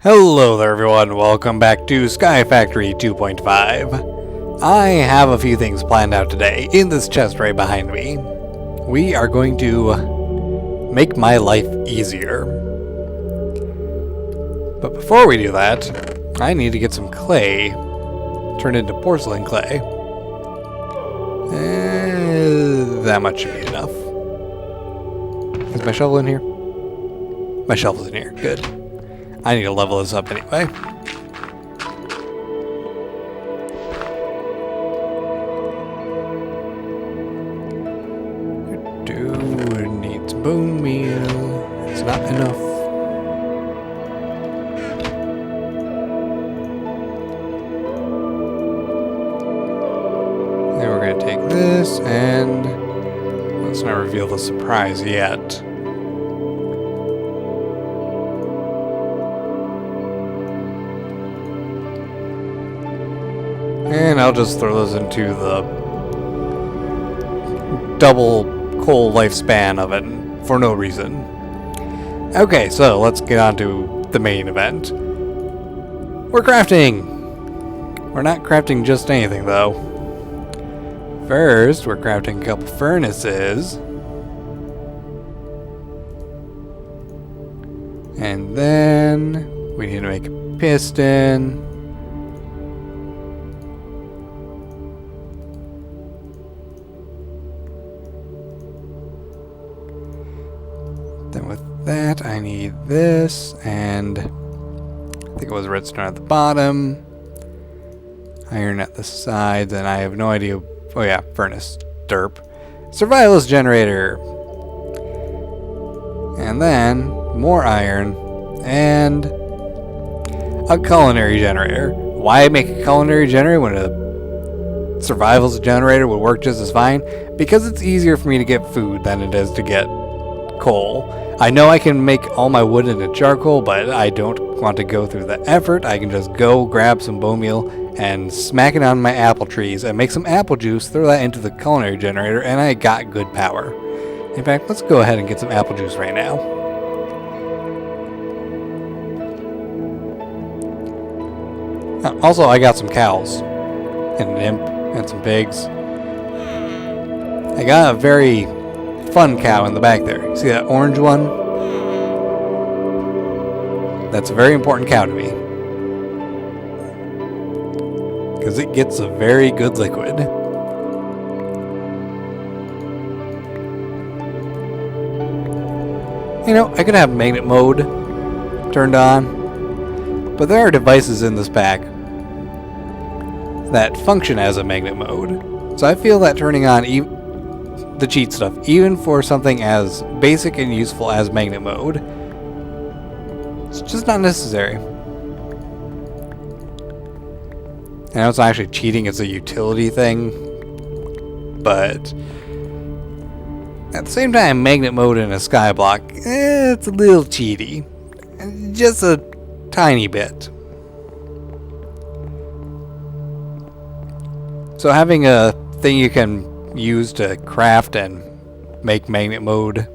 Hello there everyone, welcome back to Skyfactory 2.5. I have a few things planned out today in this chest right behind me. We are going to make my life easier. But before we do that, I need to get some clay turned into porcelain clay. That much should be enough. Is my shovel in here? My shovel's in here, good. I need to level this up anyway. Needs bone meal. It's not enough. Then we're going to take this and let's not reveal the surprise yet. And I'll just throw those into the double coal lifespan of it for no reason. Okay, so let's get on to the main event. We're crafting! We're not crafting just anything though. First, we're crafting a couple furnaces. And then we need to make a piston. Then with that, I need this, and I think it was redstone at the bottom, iron at the sides, and I have no idea. Oh yeah, furnace, derp, survivalist generator, and then more iron and a culinary generator. Why make a culinary generator when a survivalist generator would work just as fine? Because it's easier for me to get food than it is to get coal. I know I can make all my wood into charcoal, but I don't want to go through the effort. I can just go grab some bone meal and smack it on my apple trees and make some apple juice, throw that into the culinary generator, and I got good power. In fact, let's go ahead and get some apple juice right now. Also, I got some cows and an imp and some pigs. I got a very fun cow in the back there. See that orange one? That's a very important cow to me, because it gets a very good liquid. You know, I could have magnet mode turned on, but there are devices in this pack that function as a magnet mode. So I feel that turning on the cheat stuff, even for something as basic and useful as magnet mode, it's just not necessary. I know it's not actually cheating, it's a utility thing, but at the same time, magnet mode in a skyblock, it's a little cheaty. Just a tiny bit. So having a thing you can use to craft and make magnet mode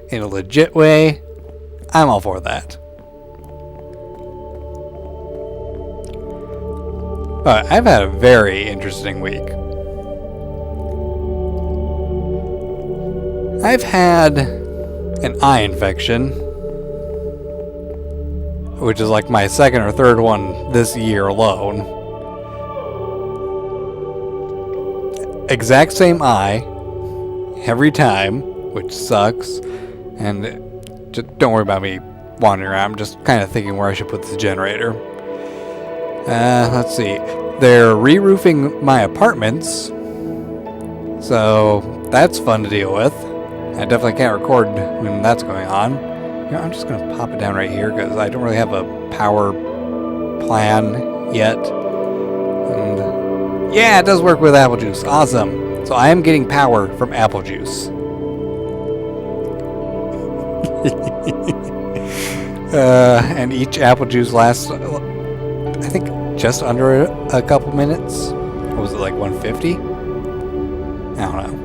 in a legit way, I'm all for that. But I've had a very interesting week. I've had an eye infection, which is like my second or third one this year alone. Exact same eye every time, which sucks. And just don't worry about me wandering around. I'm just kind of thinking where I should put this generator. Let's see. They're re-roofing my apartments, so that's fun to deal with. I definitely can't record when that's going on. You know, I'm just going to pop it down right here because I don't really have a power plan yet. And yeah, it does work with apple juice. Awesome. So I am getting power from apple juice. And each apple juice lasts, I think, just under a couple minutes. What was it, like 150? I don't know.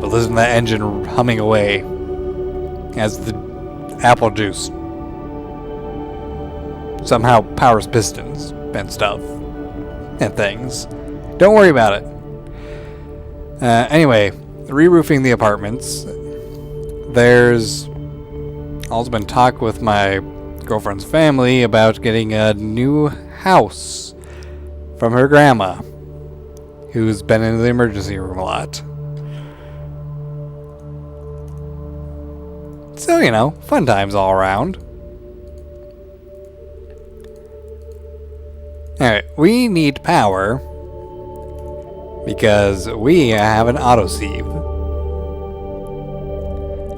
But listen to that engine humming away as the apple juice somehow powers pistons and stuff and things. Don't worry about it. Anyway, re-roofing the apartments. There's also been talk with my girlfriend's family about getting a new house from her grandma, who's been in the emergency room a lot. So, you know, fun times all around. Alright, we need power because we have an autosieve.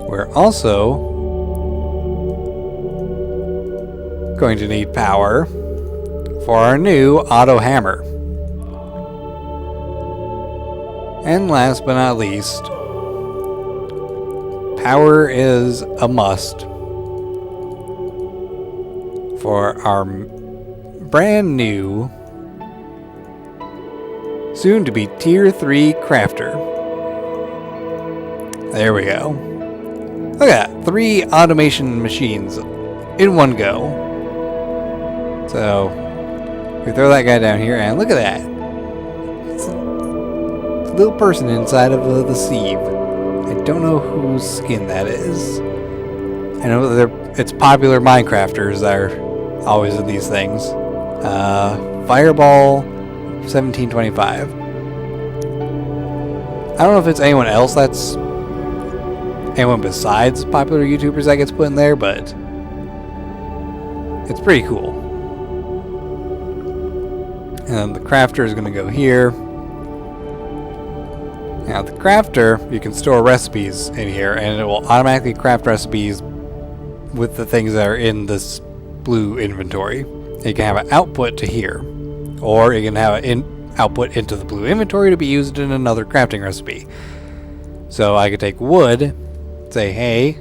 We're also going to need power for our new auto hammer. And last but not least, power is a must for our brand new, soon to be tier 3 crafter. There we go. Look at that, 3 automation machines in one go. So we throw that guy down here, and look at that. It's a little person inside of the sieve. I don't know whose skin that is. I know that it's popular Minecrafters that are always in these things. Fireball 1725. I don't know if it's anyone else that's anyone besides popular YouTubers that gets put in there, but it's pretty cool. And the crafter is going to go here. Now the crafter, you can store recipes in here, and it will automatically craft recipes with the things that are in this blue inventory. You can have an output to here, or you can have an output into the blue inventory to be used in another crafting recipe. So I could take wood, say, hey,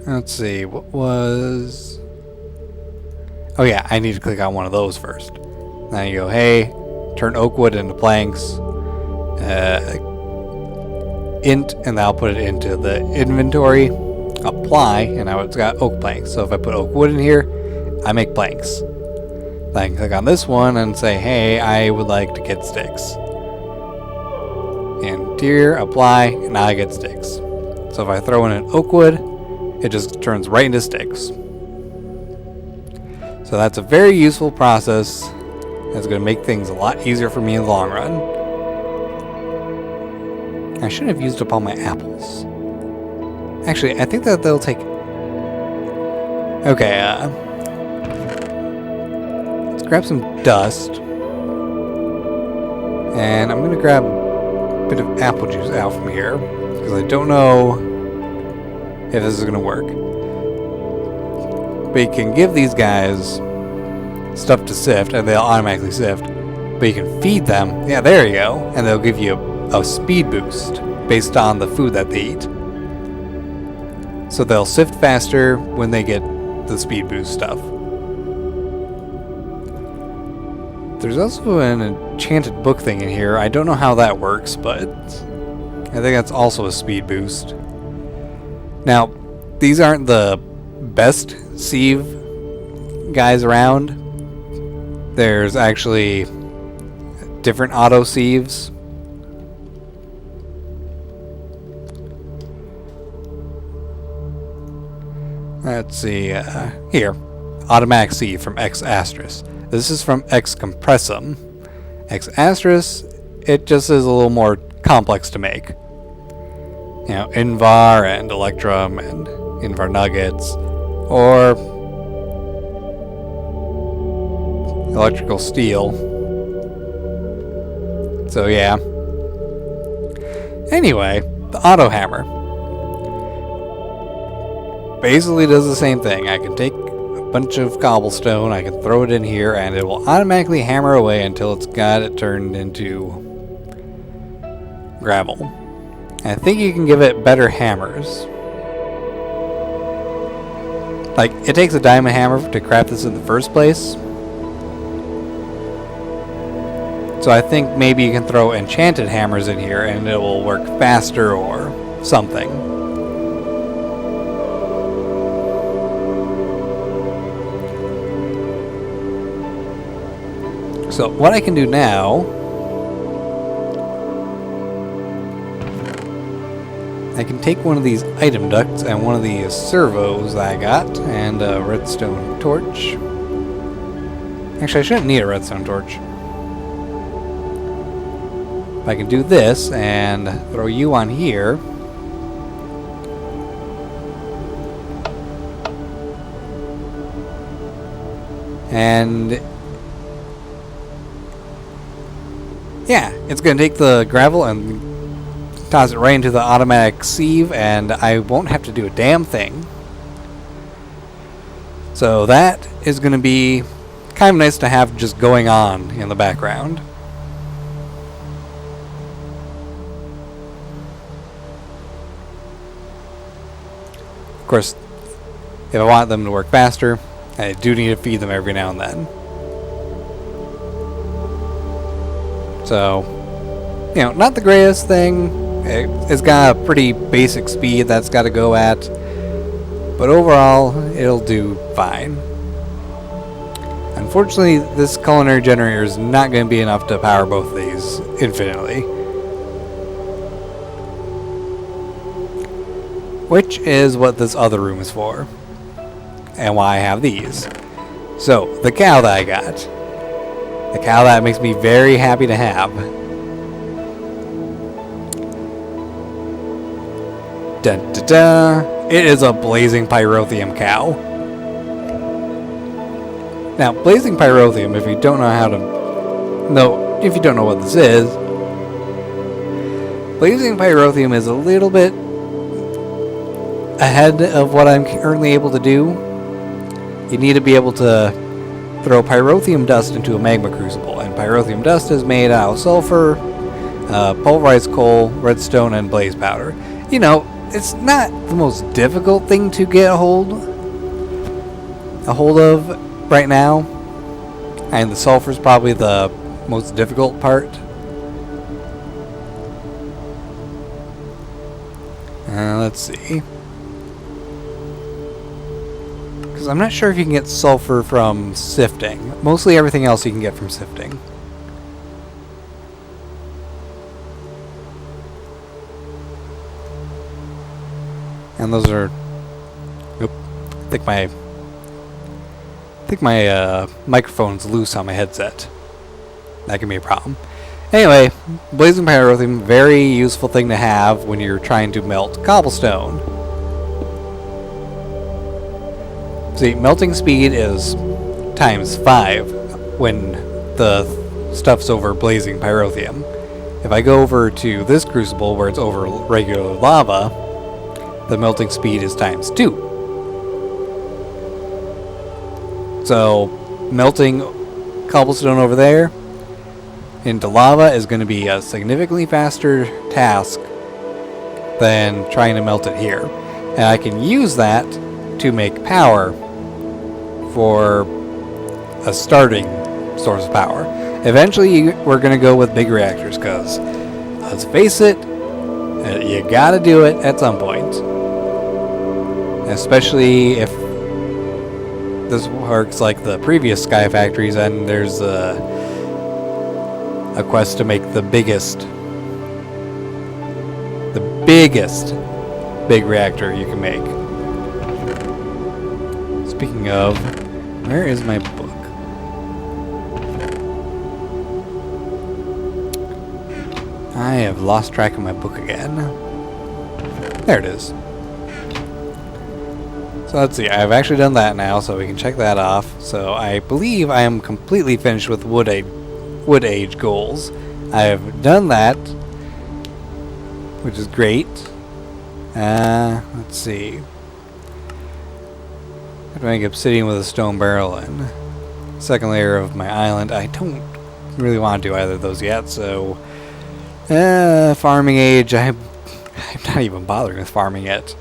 let's see, what was... Oh yeah, I need to click on one of those first. Now you go, hey, turn oak wood into planks, int, and I'll put it into the inventory, apply, and now it's got oak planks. So if I put oak wood in here, I make planks. Then I can click on this one and say, hey, I would like to get sticks. Interior, apply, and now I get sticks. So if I throw in an oak wood, it just turns right into sticks. So that's a very useful process. It's going to make things a lot easier for me in the long run. I should have used up all my apples. Actually, I think that they'll take... Okay, let's grab some dust. And I'm going to grab a bit of apple juice out from here, because I don't know if this is going to work. But you can give these guys stuff to sift, and they'll automatically sift. But you can feed them. Yeah, there you go. And they'll give you a speed boost based on the food that they eat. So they'll sift faster when they get the speed boost stuff. There's also an enchanted book thing in here. I don't know how that works, but I think that's also a speed boost. Now, these aren't the best sieve guys around. There's actually different auto sieves. Let's see, here, automatic sieve from X asterisk. This is from X compressum. X asterisk, it just is a little more complex to make. You know, Invar and Electrum and Invar nuggets, or electrical steel. So yeah. Anyway, the auto hammer basically does the same thing. I can take a bunch of cobblestone, I can throw it in here, and it will automatically hammer away until it's got it turned into gravel. I think you can give it better hammers. Like, it takes a diamond hammer to craft this in the first place. So I think maybe you can throw enchanted hammers in here and it will work faster or something. So what I can do now, I can take one of these item ducts and one of these servos that I got and a redstone torch. Actually, I shouldn't need a redstone torch. If I can do this and throw you on here. And yeah, it's going to take the gravel and toss it right into the automatic sieve, and I won't have to do a damn thing. So that is going to be kind of nice to have just going on in the background. Of course, if I want them to work faster, I do need to feed them every now and then. So, you know, not the greatest thing. It's got a pretty basic speed that's got to go at, but overall, it'll do fine. Unfortunately, this culinary generator is not going to be enough to power both of these infinitely. Which is what this other room is for, and why I have these. So, the cow that I got. The cow that makes me very happy to have. Dun, dun, dun. It is a blazing pyrotheum cow. Now, blazing pyrotheum, if you don't know how to know, if you don't know what this is, blazing pyrotheum is a little bit ahead of what I'm currently able to do. You need to be able to throw pyrotheum dust into a magma crucible, and pyrotheum dust is made out of sulfur, pulverized coal, redstone, and blaze powder. You know, it's not the most difficult thing to get a hold of right now, and the sulfur is probably the most difficult part. Let's see. Because I'm not sure if you can get sulfur from sifting. Mostly everything else you can get from sifting. And those are... Oop. I think my microphone's loose on my headset. That can be a problem. Anyway, blazing pyrotheum, very useful thing to have when you're trying to melt cobblestone. See, melting speed is ×5 when the stuff's over blazing pyrotheum. If I go over to this crucible where it's over regular lava, the melting speed is ×2. So, melting cobblestone over there into lava is going to be a significantly faster task than trying to melt it here. And I can use that to make power for a starting source of power. Eventually, we're going to go with big reactors, because, let's face it, you gotta do it at some point. Especially if this works like the previous Skyfactories, and there's a quest to make the biggest big reactor you can make. Speaking of, where is my book? I have lost track of my book again. There it is. So let's see, I've actually done that now, so we can check that off. So I believe I am completely finished with wood age goals. I have done that, which is great. Let's see. I have to make obsidian with a stone barrel in. Second layer of my island. I don't really want to do either of those yet, so... farming age, I'm not even bothering with farming yet.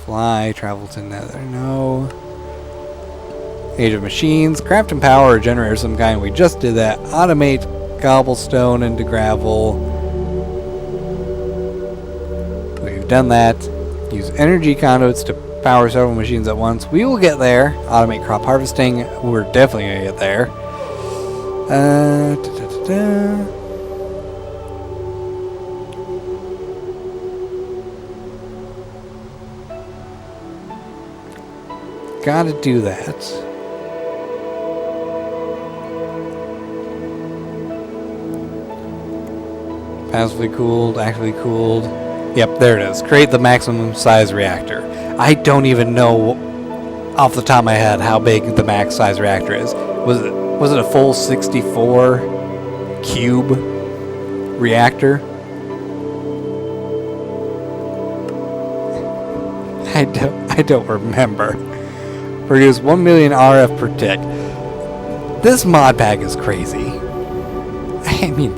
Fly, travel to nether, no. Age of Machines, craft and power a generator of some kind. We just did that. Automate cobblestone into gravel. We've done that. Use energy conduits to power several machines at once. We will get there. Automate crop harvesting. We're definitely going to get there. Gotta do that. Passively cooled, actively cooled. Yep, there it is. Create the maximum size reactor. I don't even know off the top of my head how big the max size reactor is. Was it a full 64 cube reactor? I don't remember. Produce 1 million RF per tick. This mod pack is crazy. I mean,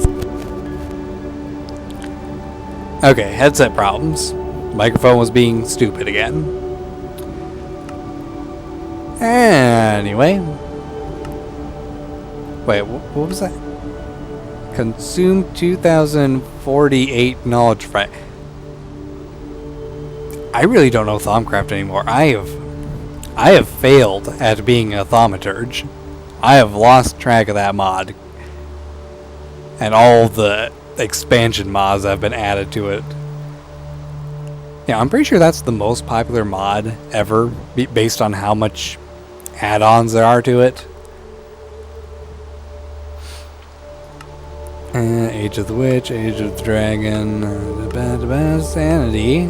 okay, headset problems. Microphone was being stupid again. Anyway. Wait, what was that? Consume 2048 knowledge frame. I really don't know Thaumcraft anymore. I have failed at being a thaumaturge. I have lost track of that mod. And all the expansion mods that have been added to it. Yeah, I'm pretty sure that's the most popular mod ever, based on how much add-ons there are to it. Age of the Witch, Age of the Dragon, Sanity.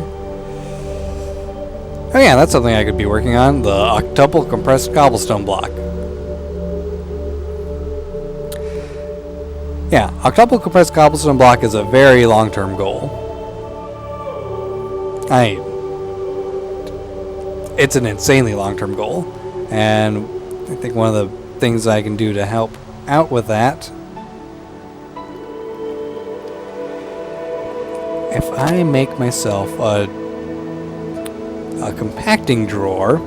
Oh yeah, that's something I could be working on. The octuple compressed cobblestone block. Yeah, octuple compressed cobblestone block is a very long-term goal. It's an insanely long-term goal, and I think one of the things I can do to help out with that, if I make myself a compacting drawer.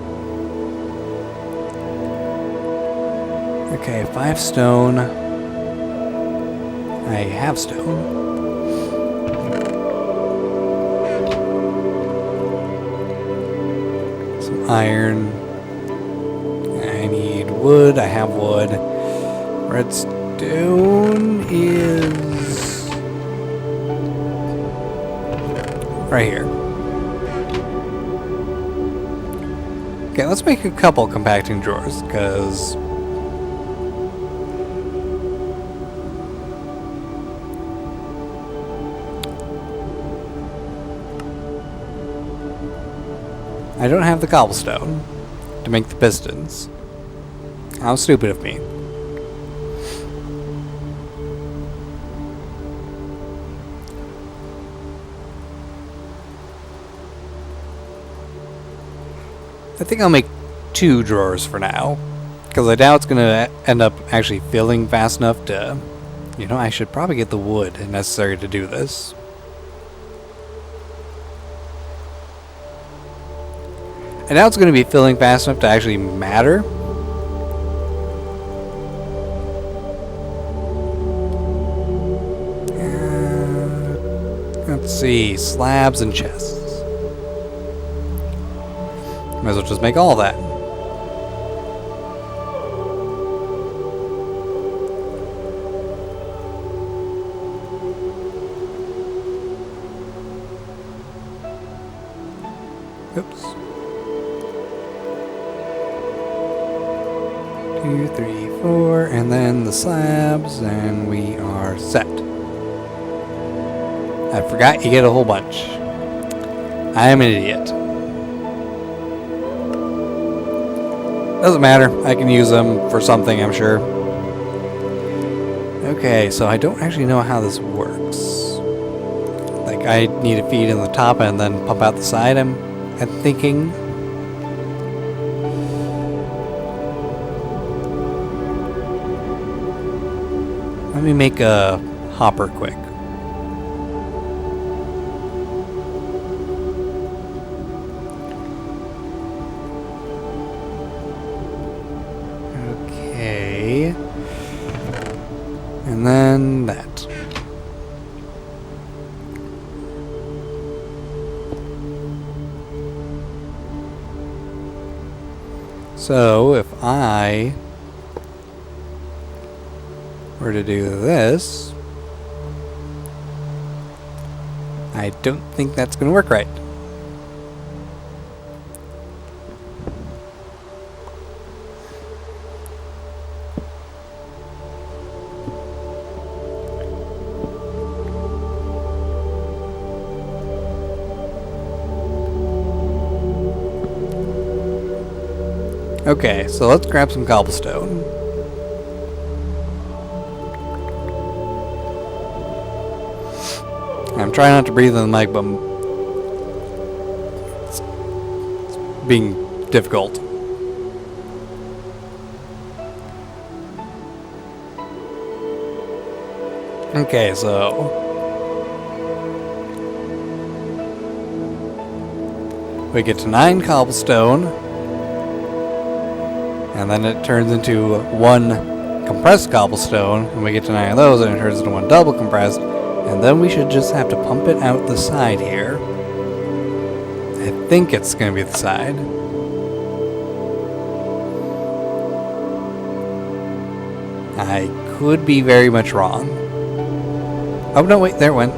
Okay, 5 stone. I have stone. Some iron. I need wood. I have wood. Redstone is right here. Okay, let's make a couple compacting drawers, because I don't have the cobblestone to make the pistons. How stupid of me. I think I'll make 2 drawers for now, because I doubt it's going to end up actually filling fast enough to, you know, I should probably get the wood necessary to do this. I doubt it's going to be filling fast enough to actually matter. Let's see, slabs and chests. Might as well just make all that. Oops. 2, 3, 4, and then the slabs, and we are set. I forgot you get a whole bunch. I am an idiot. Doesn't matter. I can use them for something, I'm sure. Okay, so I don't actually know how this works. Like, I need to feed in the top and then pump out the side, I'm thinking. Let me make a hopper quick. And then that. So if I were to do this, I don't think that's going to work right. Okay, so let's grab some cobblestone. I'm trying not to breathe in the mic, but it's being difficult. Okay, so we get to 9 cobblestone. And then it turns into 1 compressed cobblestone, and we get to 9 of those, and it turns into 1 double compressed, and then we should just have to pump it out the side here. I think it's going to be the side. I could be very much wrong. Oh no, wait, there it went.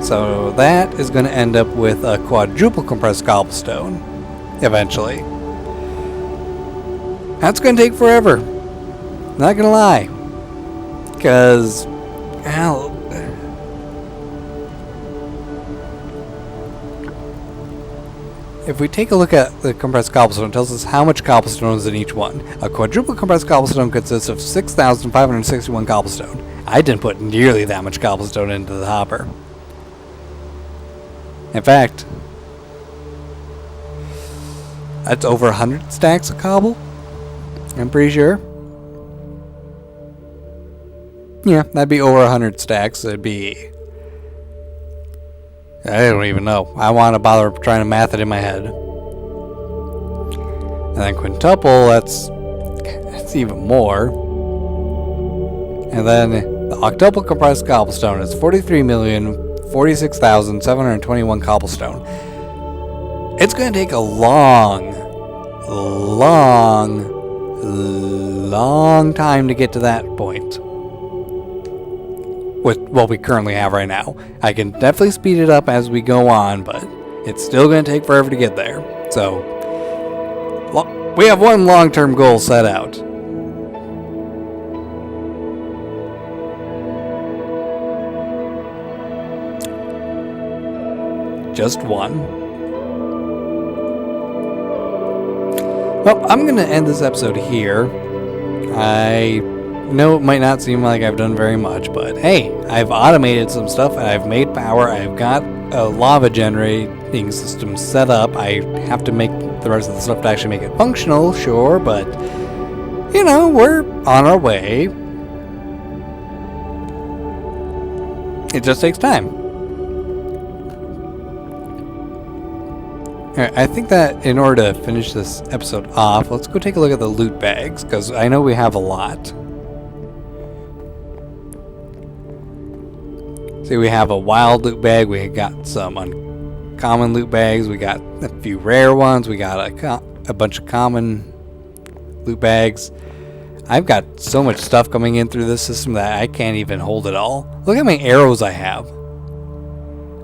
So that is going to end up with a quadruple compressed cobblestone, eventually. That's going to take forever. Not going to lie. Because, well, if we take a look at the compressed cobblestone, it tells us how much cobblestone is in each one. A quadruple compressed cobblestone consists of 6,561 cobblestone. I didn't put nearly that much cobblestone into the hopper. In fact, that's over 100 stacks of cobble. I'm pretty sure. Yeah, that'd be over 100 stacks. It'd be... I don't even know. I want to bother trying to math it in my head. And then quintuple, that's even more. And then the octuple compressed cobblestone is 43,046,721 cobblestone. It's going to take a long time to get to that point with what we currently have right now. I can definitely speed it up as we go on, but it's still going to take forever to get there. So we have one long-term goal set out. Just one. Well, I'm going to end this episode here. I know it might not seem like I've done very much, but hey, I've automated some stuff, and I've made power. I've got a lava generating system set up. I have to make the rest of the stuff to actually make it functional, sure, but, you know, we're on our way. It just takes time. Alright, I think that in order to finish this episode off, let's go take a look at the loot bags, because I know we have a lot. See, we have a wild loot bag, we got some uncommon loot bags, we got a few rare ones, we got a bunch of common loot bags. I've got so much stuff coming in through this system that I can't even hold it all. Look how many arrows I have.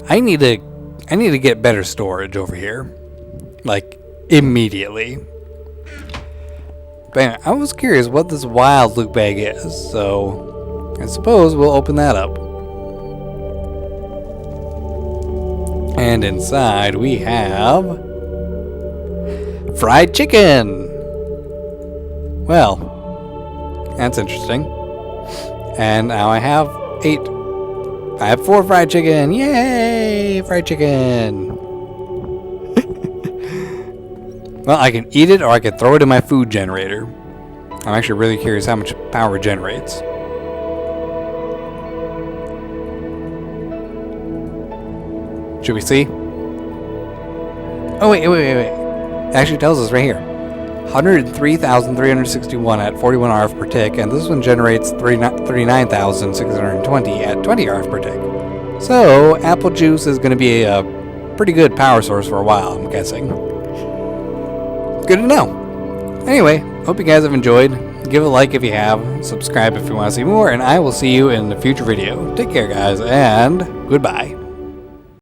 I need to get better storage over here. Like, immediately. But I was curious what this wild loot bag is, so I suppose we'll open that up. And inside we have fried chicken. Well, that's interesting. And now I have 8. I have 4 fried chicken. Yay! Fried chicken. Well, I can eat it or I can throw it in my food generator. I'm actually really curious how much power it generates. Should we see? Oh, wait. It actually tells us right here. 103,361 at 41 RF per tick, and this one generates 39,620 at 20 RF per tick. So, apple juice is going to be a pretty good power source for a while, I'm guessing. Good to know. Anyway, hope you guys have enjoyed. Give a like if you have, subscribe if you want to see more, and I will see you in a future video. Take care, guys, and goodbye.